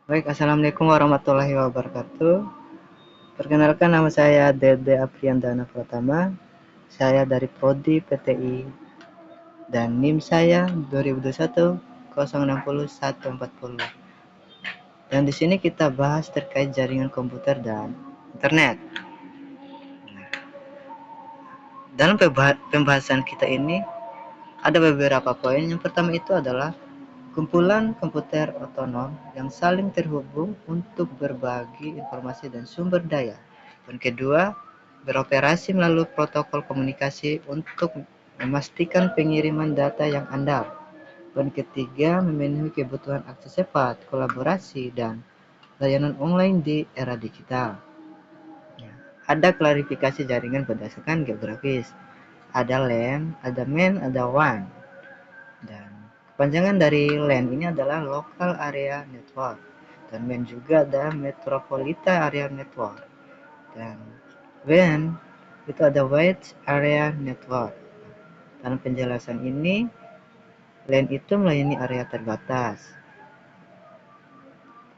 Baik, Assalamualaikum warahmatullahi wabarakatuh. Perkenalkan, nama saya Dede Apriandana Pratama. Saya dari Prodi PTI dan NIM saya 2021 060 140. Dan di sini kita bahas terkait jaringan komputer dan internet. Dalam pembahasan kita ini ada beberapa poin. Yang pertama itu adalah kumpulan komputer otonom yang saling terhubung untuk berbagi informasi dan sumber daya. Dan kedua, beroperasi melalui protokol komunikasi untuk memastikan pengiriman data yang andal. Dan ketiga, memenuhi kebutuhan akses cepat, kolaborasi, dan layanan online di era digital. Ada klarifikasi jaringan berdasarkan geografis. Ada LAN, ada MAN, ada WAN. Dan kepanjangan dari LAN ini adalah Local Area Network. Dan MAN juga ada Metropolitan Area Network. Dan WAN itu ada Wide Area Network. Dalam penjelasan ini, LAN itu melayani area terbatas.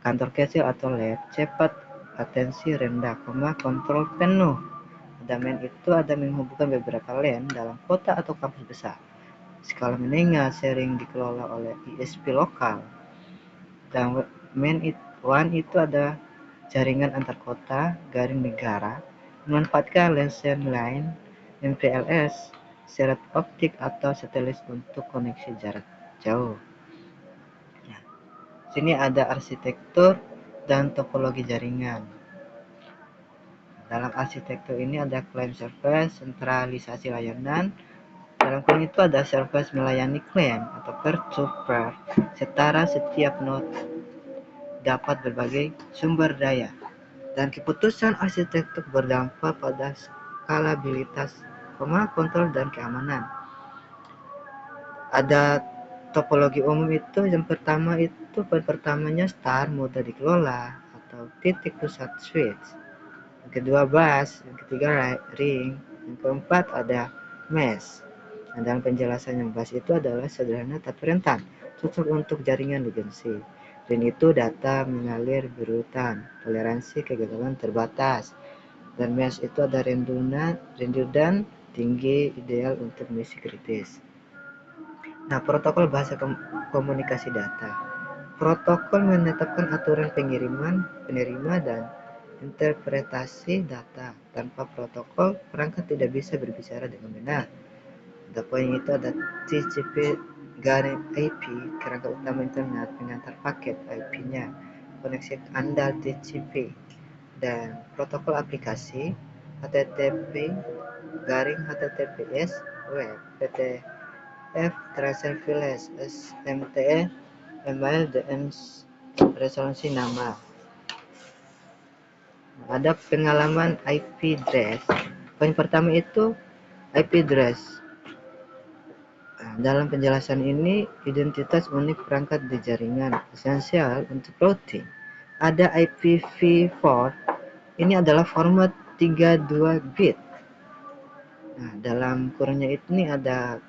Kantor kecil atau lab, cepat, latensi rendah, kontrol penuh. Ada MAN itu ada menghubungkan beberapa LAN dalam kota atau kampus besar. Skala menengah sering dikelola oleh ISP lokal. Dan WAN itu ada jaringan antar kota, garing negara, memanfaatkan LAN line, MPLS, serat optik atau satelit untuk koneksi jarak jauh. Nah, sini ada arsitektur dan topologi jaringan. Dalam arsitektur ini ada client service, sentralisasi layanan. Dalam client itu ada service melayani klien atau peer-to-peer, setara setiap node dapat berbagai sumber daya. Dan keputusan arsitektur berdampak pada skalabilitas, kontrol, dan keamanan. Ada topologi umum itu, yang pertama itu pertamanya star, mudah dikelola, atau titik pusat switch. Yang kedua bus, yang ketiga ring, yang keempat ada mesh. Nah, dalam penjelasan yang bus itu adalah sederhana tapi rentan, cocok untuk jaringan legacy. Dan itu data mengalir berurutan, toleransi kegagalan terbatas. Dan mesh itu ada redundant tinggi, ideal untuk misi kritis. Nah, protokol bahasa komunikasi data. Protokol menetapkan aturan pengiriman, penerima, dan interpretasi data. Tanpa protokol, perangkat tidak bisa berbicara dengan benar. The poin itu ada TCP garing IP, kerangka utama internet, pengantar paket IP-nya, koneksi andal TCP, dan protokol aplikasi HTTP garing HTTPS web, PTF Transference, SMTE, email, DNS, resolusi nama. Ada pengalaman IP address. Poin pertama itu IP address. Dalam penjelasan ini, identitas unik perangkat di jaringan esensial untuk routing. Ada IPv4. Ini adalah format 32 bit. Nah, dalam kurungnya ini ada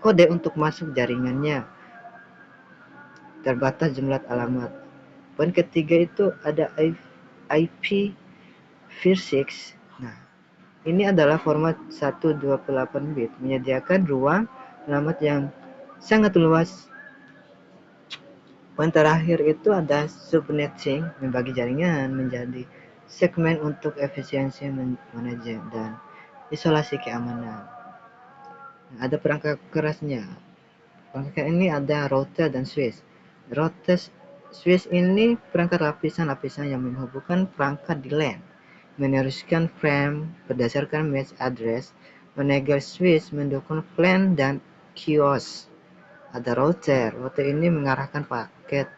kode untuk masuk jaringannya. Terbatas jumlah alamat. Poin ketiga itu ada IPv6. Nah, ini adalah format 128 bit, menyediakan ruang alamat yang sangat luas. Poin terakhir itu ada subnetting, membagi jaringan menjadi segmen untuk efisiensi manajemen dan isolasi keamanan. Nah, ada perangkat kerasnya. Perangkat ini ada router dan switch. Router switch ini perangkat lapisan-lapisan yang menghubungkan perangkat di LAN, meneruskan frame berdasarkan MAC address, menegel switch mendukung LAN dan QoS. Ada router ini mengarahkan paket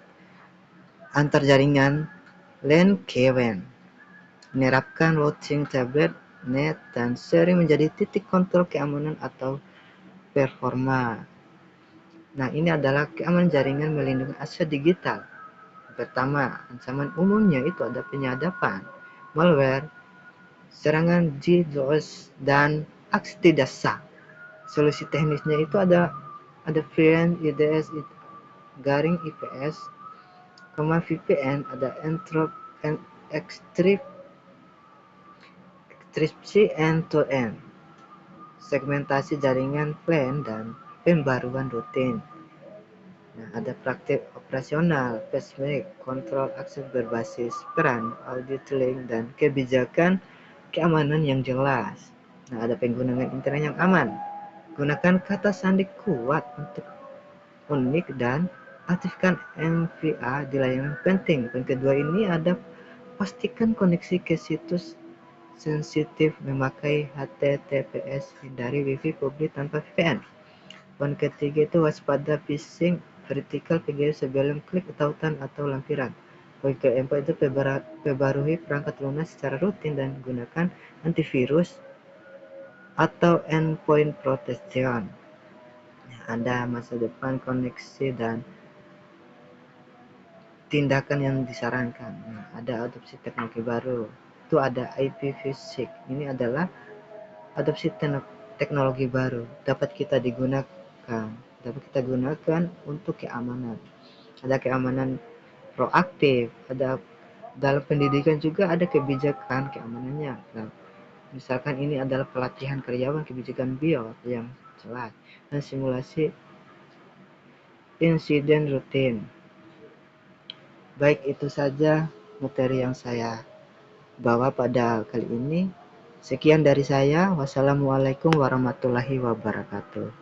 antar jaringan LAN ke WAN, menerapkan routing tablet, net, dan sering menjadi titik kontrol keamanan atau performa. Nah, ini adalah keamanan jaringan melindungi aset digital. Pertama, ancaman umumnya itu ada penyadapan, malware, serangan DDoS, dan aksi tidak sah. Solusi teknisnya itu ada VN, IDS, garing IPS, VPN ada enkripsi end-to-end, segmentasi jaringan plan, dan pembaruan rutin. Nah, ada praktik operasional, PassMark, kontrol akses berbasis peran, audit link, dan kebijakan keamanan yang jelas. Nah, ada penggunaan internet yang aman. Gunakan kata sandi kuat untuk unik dan aktifkan MVA di layanan penting. Yang kedua ini ada pastikan koneksi ke situs sensitif memakai HTTPS, hindari WiFi publik tanpa VPN. Poin ketiga itu waspada phishing vertikal PGP sebelum klik tautan atau lampiran. Poin keempat itu perbarui perangkat lunas secara rutin dan gunakan antivirus atau endpoint protection. Ada masa depan koneksi dan tindakan yang disarankan. Nah, ada adopsi teknologi baru. Itu ada IPv6. Ini adalah adopsi teknologi baru dapat kita gunakan untuk keamanan. Ada keamanan proaktif, ada dalam pendidikan juga ada kebijakan keamanannya. Nah, misalkan ini adalah pelatihan karyawan kebijakan BIOS yang jelas dan simulasi insiden rutin. Baik, itu saja materi yang saya bawa pada kali ini. Sekian dari saya. Wassalamualaikum warahmatullahi wabarakatuh.